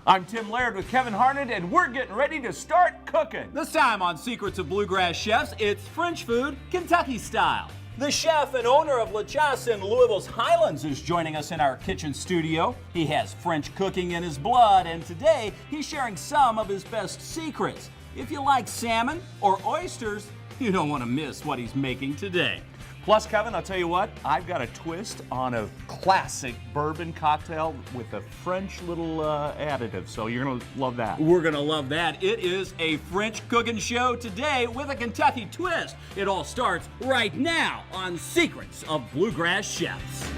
I'm Tim Laird with Kevin Harned, and we're getting ready to start cooking. This time on Secrets of Bluegrass Chefs, it's French food, Kentucky style. The chef and owner of Chasse in Louisville's Highlands is joining us in our kitchen studio. He has French cooking in his blood, and today he's sharing some of his best secrets. If you like salmon or oysters, you don't want to miss what he's making today. Plus, Kevin, I'll tell you what, I've got a twist on a classic bourbon cocktail with a French little additive, so you're going to love that. We're going to love that. It is a French cooking show today with a Kentucky twist. It all starts right now on Secrets of Bluegrass Chefs.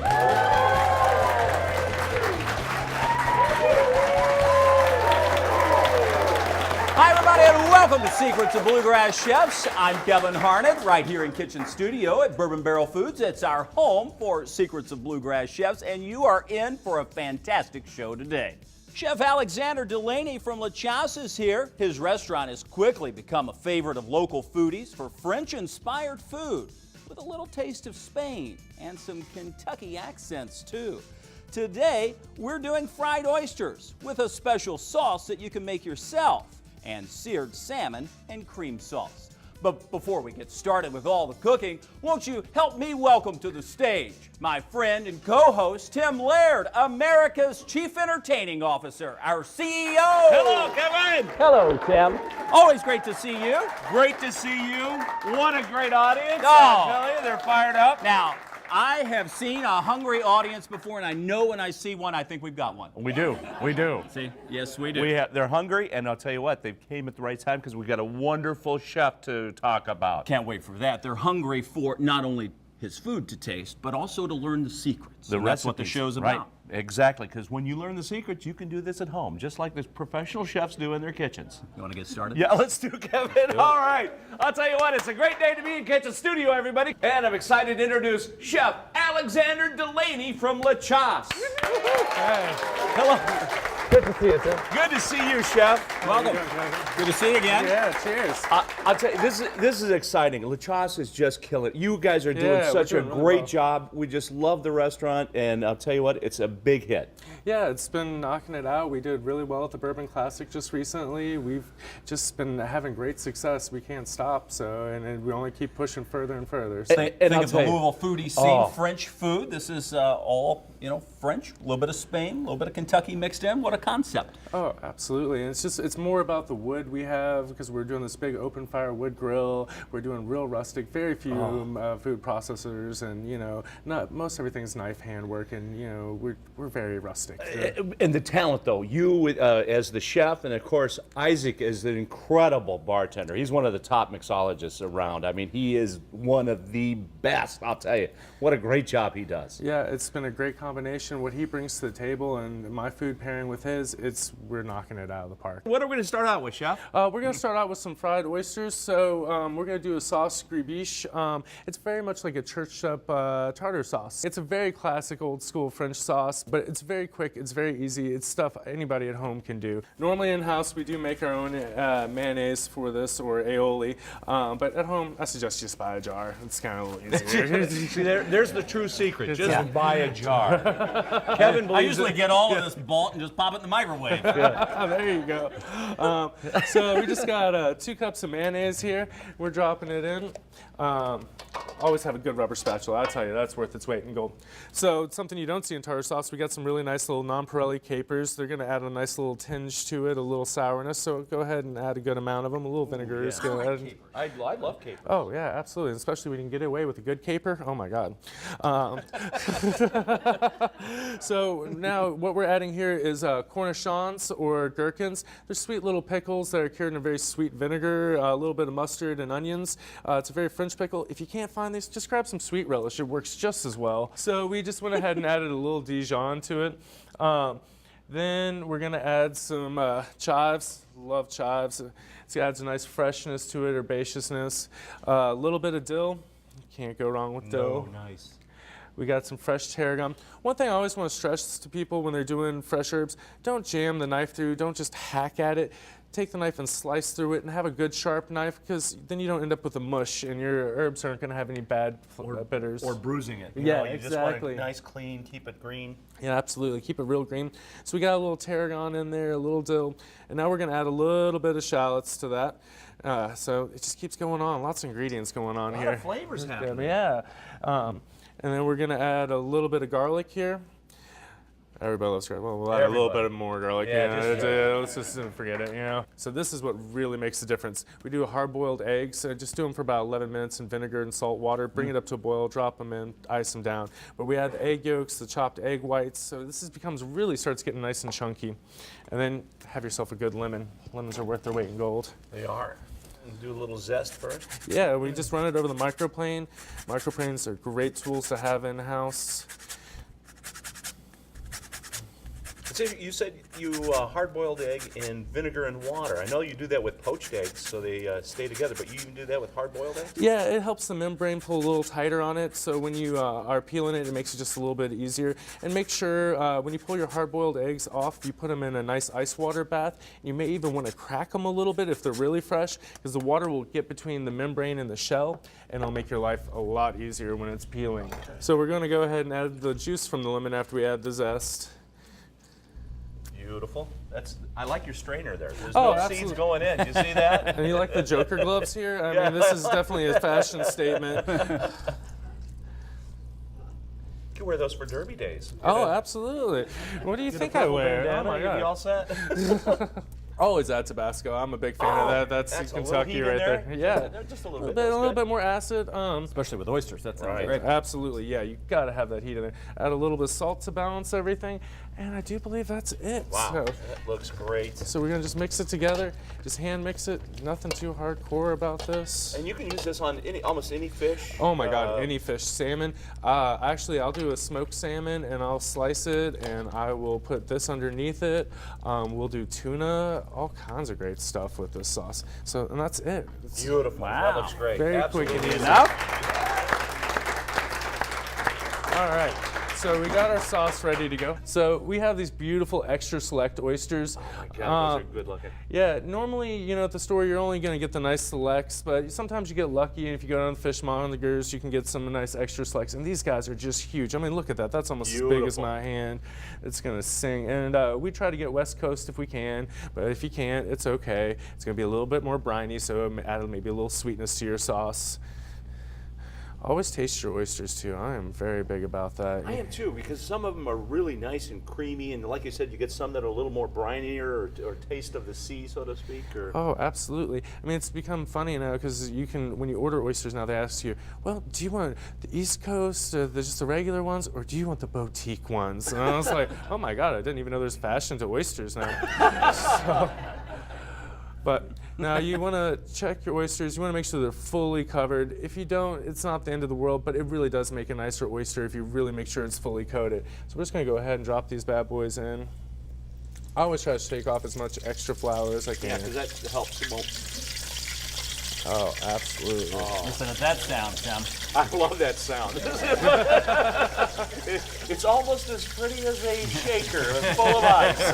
Hi, everybody, and welcome to Secrets of Bluegrass Chefs. I'm Kevin Harned, right here in Kitchen Studio at Bourbon Barrel Foods. It's our home for Secrets of Bluegrass Chefs, and you are in for a fantastic show today. Chef Alexander Delaney from Chasse is here. His restaurant has quickly become a favorite of local foodies for French-inspired food, with a little taste of Spain and some Kentucky accents, too. Today, we're doing fried oysters with a special sauce that you can make yourself, and seared salmon and cream sauce. But before we get started with all the cooking, won't you help me welcome to the stage my friend and co-host Tim Laird, America's Chief Entertaining Officer, our CEO. Hello, Kevin. Hello, Tim. Always great to see you. Great to see you. What a great audience. Oh. I tell you, they're fired up. Now, I have seen a hungry audience before, and I know when I see one, I think we've got one. We do. We do. See? Yes, we do. They're hungry, and I'll tell you what, they came at the right time because we got a wonderful chef to talk about. Can't wait for that. They're hungry for not only his food to taste, but also to learn the secrets. That's what the show's about. Right. Exactly, because when you learn the secrets, you can do this at home, just like the professional chefs do in their kitchens. You want to get started? Yeah, let's do it, Kevin. All right. I'll tell you what, it's a great day to be in Kitchen Studio, everybody. And I'm excited to introduce Chef Alexander Delaney from Chasse. Hey. Hello. Good to see you, Tim. Good to see you, Chef. Welcome. Good to see you again. Yeah, cheers. I'll tell you, this is exciting. Chasse is just killing it. You guys are doing such a great job. We just love the restaurant, and I'll tell you what, it's a big hit. Yeah, it's been knocking it out. We did really well at the Bourbon Classic just recently. We've just been having great success. We can't stop, and we only keep pushing further and further. So. Think of the Louisville foodie scene, French food. This is all, French, a little bit of Spain, a little bit of Kentucky mixed in. What a concept. Oh, absolutely. And it's more about the wood we have, because we're doing this big open fire wood grill. We're doing real rustic, very few food processors, and most everything's knife handwork, and we're very rustic. And the talent, though, you as the chef, and of course Isaac is an incredible bartender. He's one of the top mixologists around. I mean, he is one of the best. I'll tell you, what a great job he does. Yeah, it's been a great combination. What he brings to the table and my food pairing with his, we're knocking it out of the park. What are we going to start out with, Chef? We're going to start out with some fried oysters. So we're going to do a sauce gribiche. It's very much like a churched up tartar sauce. It's a very classic old school French sauce, but it's very quick, it's very easy. It's stuff anybody at home can do. Normally in-house we do make our own mayonnaise for this, or aioli, but at home I suggest you just buy a jar. It's kind of a little easier. There's the true secret. Just buy a jar. Kevin believes I usually get all of this bulk and just pop it in the microwave. There you go. So we just got 2 cups of mayonnaise here. We're dropping it in. Always have a good rubber spatula. I tell you, that's worth its weight in gold. So something you don't see in tartar sauce, we got some really nice little nonpareil capers. They're going to add a nice little tinge to it, a little sourness. So go ahead and add a good amount of them. A little vinegar is good. I love capers. Oh yeah, absolutely. Especially when you can get away with a good caper. Oh my God. So now what we're adding here is cornichons or gherkins. They're sweet little pickles that are cured in a very sweet vinegar, a little bit of mustard and onions. It's a very French pickle. If you can't find these, just grab some sweet relish. It works just as well. So we just went ahead and added a little Dijon to it. Then we're going to add some chives. Love chives. It adds a nice freshness to it, herbaceousness. A little bit of dill. Can't go wrong with dill. Oh, nice. We got some fresh tarragon. One thing I always want to stress to people when they're doing fresh herbs, don't jam the knife through, don't just hack at it. take the knife and slice through it, and have a good sharp knife, because then you don't end up with a mush, and your herbs aren't going to have any bad bitters. Or bruising it. Yeah, You exactly. just want it nice, clean, keep it green. Yeah, absolutely. Keep it real green. So we got a little tarragon in there, a little dill, and now we're going to add a little bit of shallots to that. So it just keeps going on. Lots of ingredients going on here. A lot of flavors happening. Yeah. And then we're going to add a little bit of garlic here. Everybody loves garlic. Well, we'll add a little bit more garlic. Let's just forget it, you know. So this is what really makes the difference. We do a hard-boiled egg, so just do them for about 11 minutes in vinegar and salt water. Bring it up to a boil, drop them in, ice them down. But we add the egg yolks, the chopped egg whites, so this starts getting nice and chunky. And then have yourself a good lemon. Lemons are worth their weight in gold. They are. And do a little zest first. Yeah, we just run it over the microplane. Microplanes are great tools to have in-house. So you said you hard-boiled egg in vinegar and water. I know you do that with poached eggs so they stay together, but you even do that with hard-boiled eggs? Yeah, it helps the membrane pull a little tighter on it, so when you are peeling it, it makes it just a little bit easier. And make sure when you pull your hard-boiled eggs off, you put them in a nice ice water bath. You may even want to crack them a little bit if they're really fresh, because the water will get between the membrane and the shell, and it'll make your life a lot easier when it's peeling. So we're going to go ahead and add the juice from the lemon after we add the zest. Beautiful. I like your strainer there. There's Oh, no absolutely. seeds going in. You see that? And you like the Joker gloves here? I mean, this is definitely a fashion statement. You can wear those for derby days. Oh, absolutely. What do you think I wear? Oh my You God. all set? Always add Tabasco. I'm a big fan of that. That's a little Kentucky heat in right there? there. Yeah. Just a A little bit. a That's little good. bit more acid. Especially with oysters, that sounds Right. great. Absolutely, yeah. You gotta have that heat in there. Add a little bit of salt to balance everything, and I do believe that's it. Wow, So, that looks great. so we're gonna just mix it together. Just hand mix it. Nothing too hardcore about this. And you can use this on almost any fish. Oh my God, any fish, salmon. Actually, I'll do a smoked salmon and I'll slice it and I will put this underneath it. We'll do tuna, all kinds of great stuff with this sauce. So, and that's it. It's Beautiful. Wow. That looks great. very Absolutely. quick and easy. Enough? All right. So we got our sauce ready to go. So we have these beautiful extra select oysters. God, those are good looking. Yeah, normally, you know, at the store, you're only going to get the nice selects, but sometimes you get lucky, and if you go down to Fishmongers, you can get some nice extra selects, and these guys are just huge. I mean, look at that. That's almost as big as Beautiful. my hand. It's going to sing. And we try to get West Coast if we can, but if you can't, it's okay. It's going to be a little bit more briny, so add maybe a little sweetness to your sauce. Always taste your oysters, too. I am very big about that. I am too, because some of them are really nice and creamy, and like you said, you get some that are a little more brinier or taste of the sea, so to speak. Or Oh, absolutely. I mean, it's become funny now because you can, when you order oysters now, they ask you, well, do you want the East Coast, just the regular ones, or do you want the boutique ones? And I was like, oh my God, I didn't even know there's fashion to oysters now. But now you want to check your oysters. You want to make sure they're fully covered. If you don't, it's not the end of the world, but it really does make a nicer oyster if you really make sure it's fully coated. So we're just going to go ahead and drop these bad boys in. I always try to shake off as much extra flour as I can. yeah, because that helps. It won't. Oh, absolutely. Listen to that sound, Tim. I love that sound. It's almost as pretty as a shaker full of ice.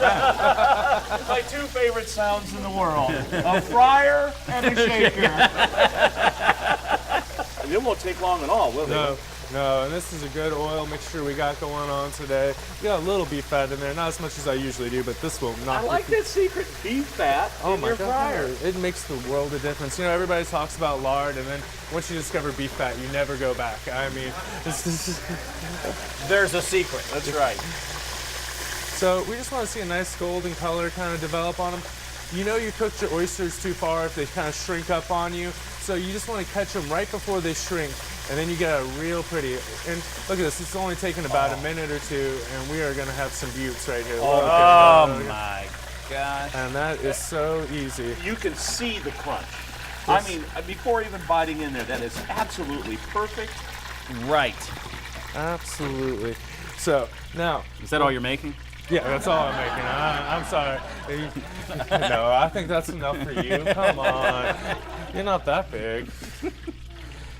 My two favorite sounds in the world: a fryer and a shaker. And it won't take long at all, will it? No, and this is a good oil mixture we got going on today. We got a little beef fat in there, not as much as I usually do, but this will not. I like that secret beef fat in your fryer. It makes the world a difference. You know, everybody talks about lard, and then once you discover beef fat, you never go back. I mean, There's a secret. That's right. so we just want to see a nice golden color kind of develop on them. You know you cooked your oysters too far if they kind of shrink up on you, so you just want to catch them right before they shrink, and then you get a real pretty, and look at this, it's only taken about a minute or two, and we are going to have some buttes right here. Look at that. My gosh. And that is so easy. You can see the crunch. I mean, before even biting in there, that is absolutely perfect. Right. Absolutely. So now, Is that all you're making? yeah, that's all I'm making. I'm sorry. No, I think that's enough for you. Come on. You're not that big.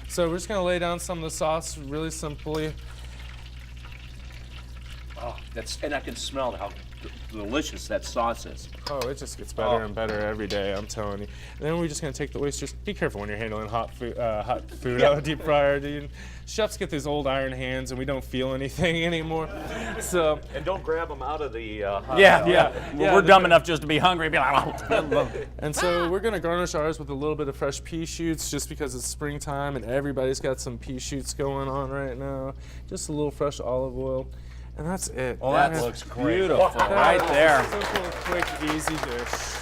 So we're just going to lay down some of the sauce really simply. Oh, and I can smell how delicious that sauce is. Oh, it just gets better and better every day, I'm telling you. And then we're just gonna take the oysters. Be careful when you're handling hot food out of a deep fryer, dude. Chefs get these old iron hands and we don't feel anything anymore. So. And don't grab them out of the hot We're dumb enough just to be hungry and be like, oh. And so we're gonna garnish ours with a little bit of fresh pea shoots just because it's springtime and everybody's got some pea shoots going on right now. Just a little fresh olive oil. And that's it. Oh, that looks beautiful right there. Simple, quick, easy dish.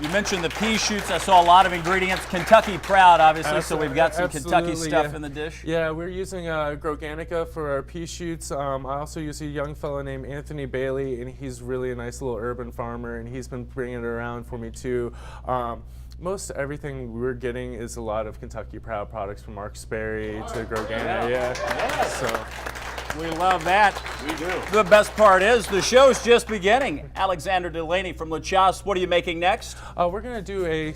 You mentioned the pea shoots. I saw a lot of ingredients. Kentucky Proud, obviously, so we've got some Kentucky stuff in the dish. Yeah, we're using Groganica for our pea shoots. I also use a young fellow named Anthony Bailey, and he's really a nice little urban farmer, and he's been bringing it around for me too. Most everything we're getting is a lot of Kentucky Proud products from Mark Sperry to Groganica. Yeah. So. We love that. We do. The best part is the show's just beginning. Alexander Delaney from Chasse, what are you making next? We're going to do a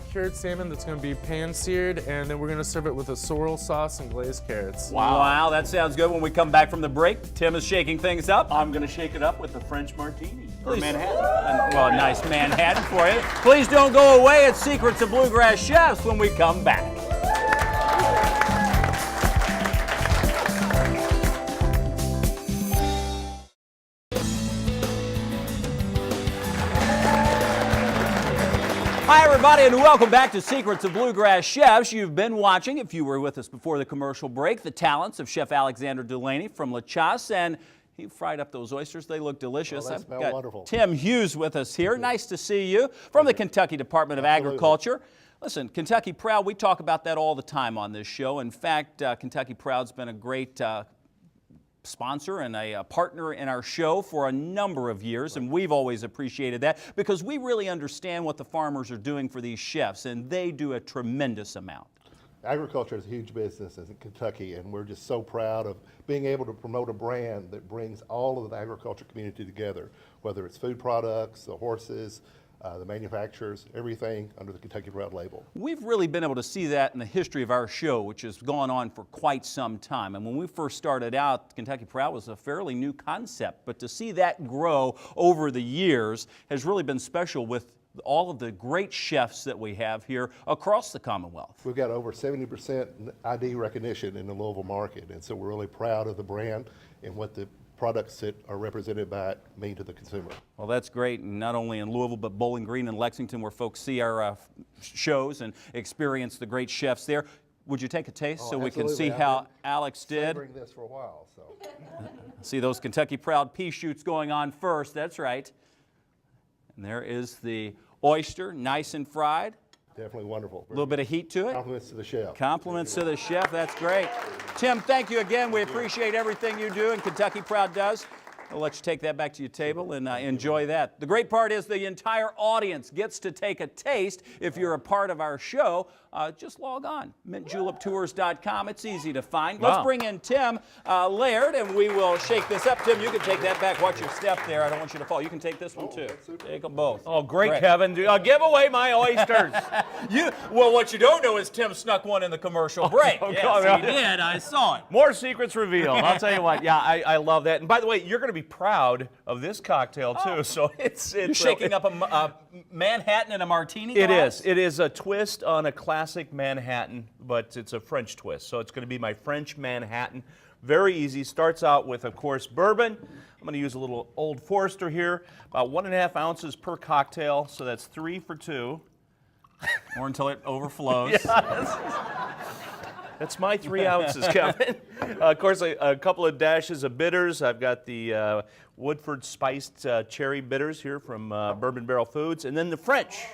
cured salmon that's going to be pan-seared, and then we're going to serve it with a sorrel sauce and glazed carrots. Wow, that sounds good. When we come back from the break, Tim is shaking things up. I'm going to shake it up with the French martini. Or Please. Manhattan. Well, nice Manhattan for you. Please don't go away. It's Secrets of Bluegrass Chefs when we come back. Hi, everybody, and welcome back to Secrets of Bluegrass Chefs. You've been watching, if you were with us before the commercial break, the talents of Chef Alexander Delaney from Chasse, and he fried up those oysters. They look delicious. Well, I've got wonderful. Tim Hughes with us here. Nice to see you from the Kentucky Department of Agriculture. Listen, Kentucky Proud, we talk about that all the time on this show. In fact, Kentucky Proud's been a great sponsor and a partner in our show for a number of years, and we've always appreciated that because we really understand what the farmers are doing for these chefs, and they do a tremendous amount. Agriculture is a huge business in Kentucky, and we're just so proud of being able to promote a brand that brings all of the agriculture community together, whether it's food products, the horses, the manufacturers, everything under the Kentucky Proud label. We've really been able to see that in the history of our show, which has gone on for quite some time. And when we first started out, Kentucky Proud was a fairly new concept, but to see that grow over the years has really been special with all of the great chefs that we have here across the Commonwealth. We've got over 70% ID recognition in the Louisville market, and so we're really proud of the brand and what the products that are represented by it mean to the consumer. Well, that's great, and not only in Louisville, but Bowling Green and Lexington, where folks see our shows and experience the great chefs there. Would you take a taste so we can see how Alex did? Savoring this for a while, so. See those Kentucky Proud pea shoots going on first, that's right. And there is the oyster, nice and fried. Definitely wonderful. A little bit of heat to it. Compliments to the chef. Compliments to the chef, that's great. Tim, thank you again. We appreciate everything you do and Kentucky Proud does. I'll let you take that back to your table and enjoy that. The great part is the entire audience gets to take a taste. If you're a part of our show, just log on, mintjuleptours.com. It's easy to find. Let's bring in Tim Laird, and we will shake this up. Tim, you can take that back. Watch your step there. I don't want you to fall. You can take this one, too. Take them both. Oh, great, Kevin. Give away my oysters. Well, what you don't know is Tim snuck one in the commercial break. Yes, he did. I saw it. More secrets revealed. I'll tell you what. Yeah, I love that. And by the way, you're going to be proud of this cocktail, too. So it's You're shaking up a Manhattan and a martini It glass? is. It is a twist on a classic Manhattan, but it's a French twist. So it's going to be my French Manhattan. Very easy. Starts out with, of course, bourbon. I'm going to use a little Old Forester here. About 1.5 ounces per cocktail. So that's 3 for 2. Or until it overflows. That's my 3 ounces, Kevin. Of course, a couple of dashes of bitters. I've got the Woodford spiced cherry bitters here from Bourbon Barrel Foods. And then the French.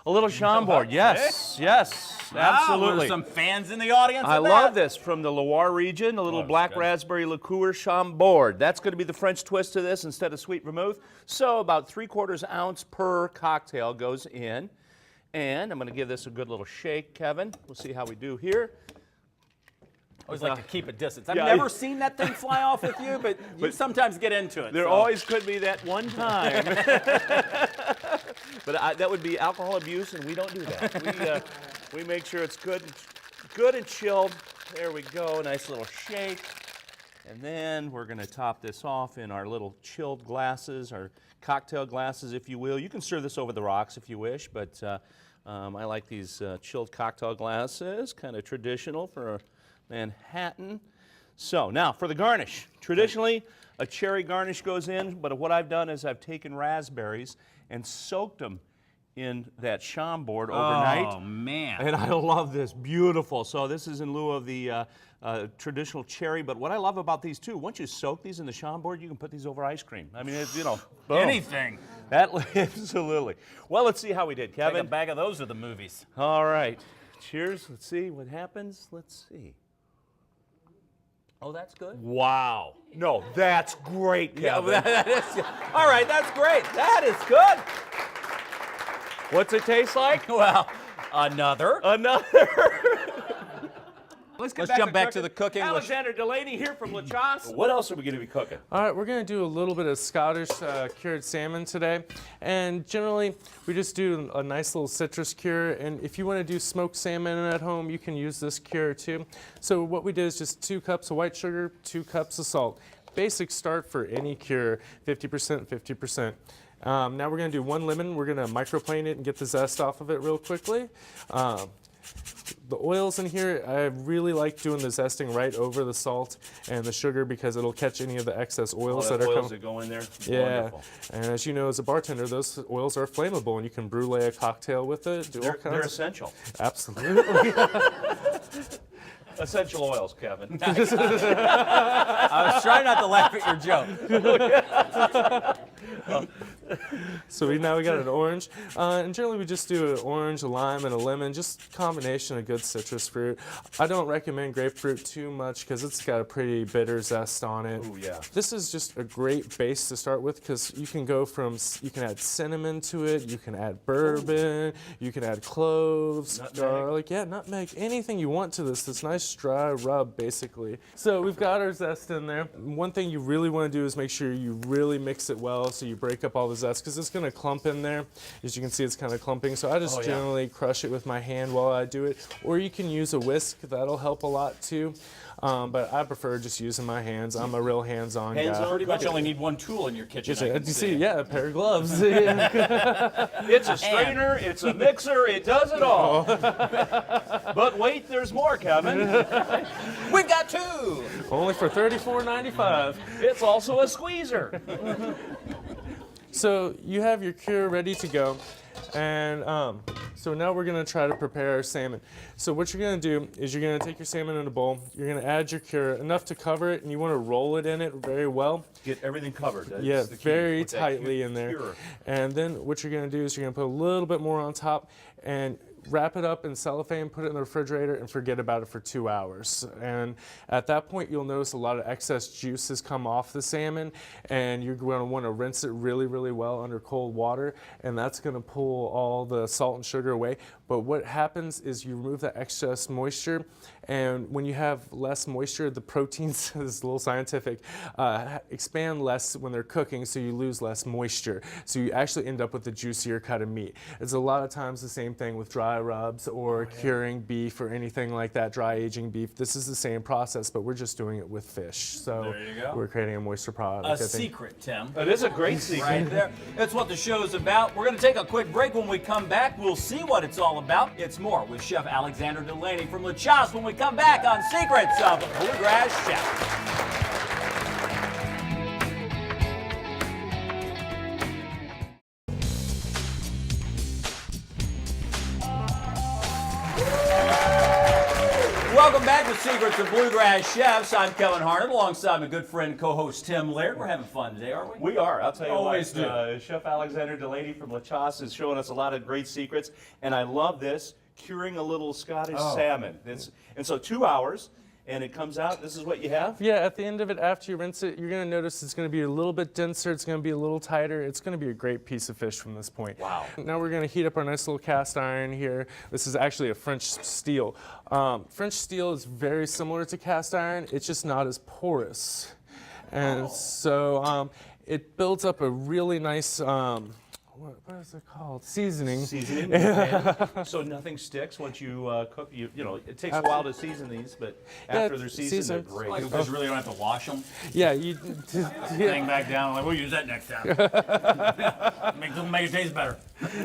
A little Chambord. Yes, absolutely. There's some fans in the audience. I love this from the Loire region, a little black raspberry liqueur Chambord. That's going to be the French twist to this instead of sweet vermouth. So about 3/4 ounce per cocktail goes in. And I'm going to give this a good little shake, Kevin. We'll see how we do here. I always like to keep a distance. I've never seen that thing fly off with you, but you sometimes get into it. There always could be that one time. But that would be alcohol abuse, and we don't do that. We make sure it's good and chilled. There we go. Nice little shake. And then we're going to top this off in our little chilled glasses, our cocktail glasses, if you will. You can serve this over the rocks if you wish, but I like these chilled cocktail glasses, kind of traditional for a Manhattan. So now for the garnish. Traditionally, a cherry garnish goes in, but what I've done is I've taken raspberries and soaked them in that Chambord overnight. Oh, man. And I love this. Beautiful. So this is in lieu of the traditional cherry. But what I love about these too, once you soak these in the Chambord, you can put these over ice cream. I mean, it's, you know, boom. Anything. That absolutely. Well, let's see how we did, Take Kevin. a bag of those to the movies. All right. Cheers. Let's see what happens. Let's see. Oh, that's good. Wow. No, that's great, Kevin. That is, all right, that's great. That is good. What's it taste like? Well, another. Let's jump back to the cooking. Alexander Delaney here from Chasse. What else are we going to be cooking? All right, we're going to do a little bit of Scottish cured salmon today. And generally, we just do a nice little citrus cure. And if you want to do smoked salmon at home, you can use this cure too. So what we did is just 2 cups of white sugar, 2 cups of salt. Basic start for any cure, 50%, 50%. Now we're going to do 1 lemon. We're going to microplane it and get the zest off of it real quickly. The oils in here, I really like doing the zesting right over the salt and the sugar because it'll catch any of the excess oils that are oils coming. that go in there. Yeah, Wonderful. and as you know, as a bartender, those oils are flammable, and you can brulee a cocktail with it. Do all They're kinds. essential. Absolutely. Essential oils, Kevin. I was trying not to laugh at your joke. So now we got an orange, and generally we just do an orange, a lime, and a lemon, just combination of good citrus fruit. I don't recommend grapefruit too much because it's got a pretty bitter zest on it. Ooh, yeah. This is just a great base to start with because you can go from, you can add cinnamon to it, you can add bourbon, you can add cloves, Nutmeg. garlic, yeah, nutmeg, anything you want to this nice dry rub basically. So we've got our zest in there. One thing you really want to do is make sure you really mix it well so you break up all the zest because it's going to clump in there. As you can see, it's kind of clumping, so I just generally crush it with my hand while I do it, or you can use a whisk. That'll help a lot too, but I prefer just using my hands. I'm a real hands-on guy. Pretty much only need one tool in your kitchen. I You can see, yeah, a pair of gloves. Yeah. It's a strainer, it's a mixer, it does it all. But wait, there's more, Kevin. We've got 2. Only for $34.95. It's also a squeezer. So you have your cure ready to go, and so now we're going to try to prepare our salmon. So what you're going to do is you're going to take your salmon in a bowl, you're going to add your cure, enough to cover it, and you want to roll it in it very well. Get everything covered. That's Yeah, the key very with that tightly in there. cure. And then what you're going to do is you're going to put a little bit more on top and wrap it up in cellophane, put it in the refrigerator, and forget about it for 2 hours. And at that point, you'll notice a lot of excess juice has come off the salmon, and you're going to want to rinse it really, really well under cold water, and that's going to pull all the salt and sugar away. But what happens is you remove that excess moisture, and when you have less moisture, the proteins, this is a little scientific, expand less when they're cooking, so you lose less moisture. So you actually end up with a juicier cut of meat. It's a lot of times the same thing with dry rubs or curing beef or anything like that, dry aging beef. This is the same process, but we're just doing it with fish. So There you go. we're creating a moisture product. A I think. secret, Tim. It is a great secret. Right there. That's what the show's about. We're going to take a quick break. When we come back, we'll see what it's all about. It's more with Chef Alexander Delaney from Chasse when we come back on Secrets of the Bluegrass Chef. Welcome back to Secrets of Bluegrass Chefs. I'm Kevin Harned, alongside my good friend and co-host Tim Laird. We're having fun today, aren't we? We are. I'll tell you Always what. do. Chef Alexander Delaney from Chasse is showing us a lot of great secrets, and I love this, curing a little Scottish salmon. And so 2 hours, and it comes out. This is what you have? Yeah, at the end of it, after you rinse it, you're going to notice it's going to be a little bit denser, it's going to be a little tighter. It's going to be a great piece of fish from this point. Wow. Now we're going to heat up our nice little cast iron here. This is actually a French steel. French steel is very similar to cast iron, it's just not as porous. And so it builds up a really nice what is it called? Seasoning. Seasoning. And so nothing sticks once you cook. You know, it takes a while to season these, but after they're seasoned, they're great. Like, because you really don't have to wash them. Yeah, you. Hang back down. Like, we'll use that next time. make it taste better.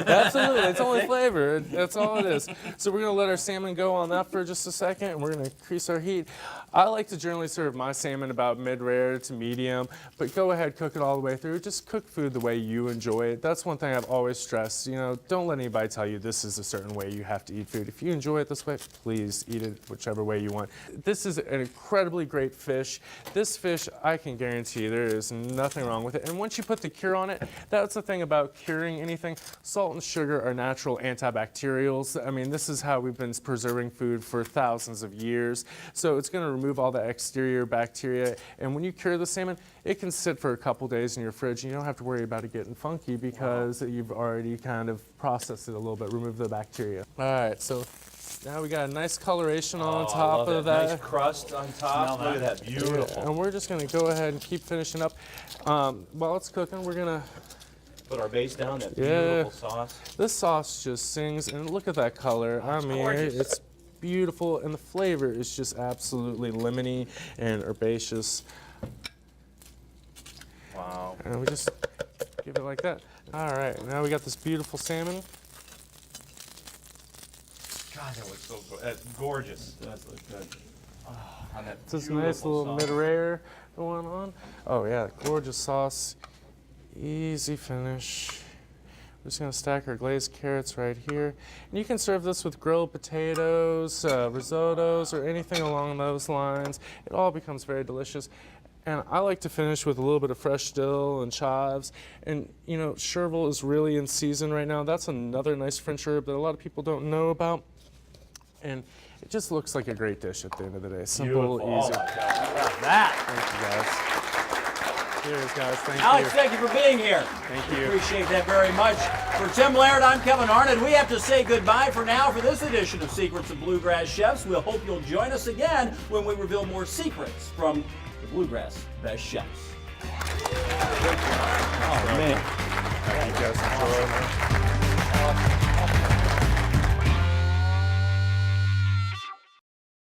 Absolutely, it's only flavor. That's all it is. So we're gonna let our salmon go on that for just a second, and we're gonna increase our heat. I like to generally serve my salmon about mid-rare to medium, but go ahead, cook it all the way through. Just cook food the way you enjoy it. That's one thing I've always stressed. You know, don't let anybody tell you this is a certain way you have to eat food. If you enjoy it this way, please eat it whichever way you want. This is an incredibly great fish. This fish, I can guarantee there is nothing wrong with it. And once you put the cure on it, that's the thing about curing anything. Salt and sugar are natural antibacterials. I mean, this is how we've been preserving food for thousands of years. So it's going to remove all the exterior bacteria. And when you cure the salmon, it can sit for a couple days in your fridge. And you don't have to worry about it getting funky because you've already kind of processed it a little bit, removed the bacteria. All right, so now we got a nice coloration on top of that. Nice crust on top. Look at that, beautiful. Yeah, and we're just going to go ahead and keep finishing up. While it's cooking, we're going to Put our base down, that beautiful sauce. This sauce just sings, and look at that color. I mean, it's beautiful, and the flavor is just absolutely lemony and herbaceous. Wow. And we just give it like that. All right, now we got this beautiful salmon. God, that looks so good. That's gorgeous. That looks good. Oh, on that It's this nice little sauce. mid-rare going on. Oh yeah, gorgeous sauce. Easy finish. We're just gonna stack our glazed carrots right here. And you can serve this with grilled potatoes, risottos, or anything along those lines. It all becomes very delicious. And I like to finish with a little bit of fresh dill and chives. And you know, chervil is really in season right now. That's another nice French herb that a lot of people don't know about. And it just looks like a great dish at the end of the day. Simple, Beautiful. easy. Oh my God. Look at that. Thank you guys. Cheers, guys. Thank Alex, you. thank you for being here. Thank you. Appreciate that very much. For Tim Laird, I'm Kevin Harned. We have to say goodbye for now for this edition of Secrets of Bluegrass Chefs. We'll hope you'll join us again when we reveal more secrets from the Bluegrass Best Chefs. Oh, man. You guys enjoy.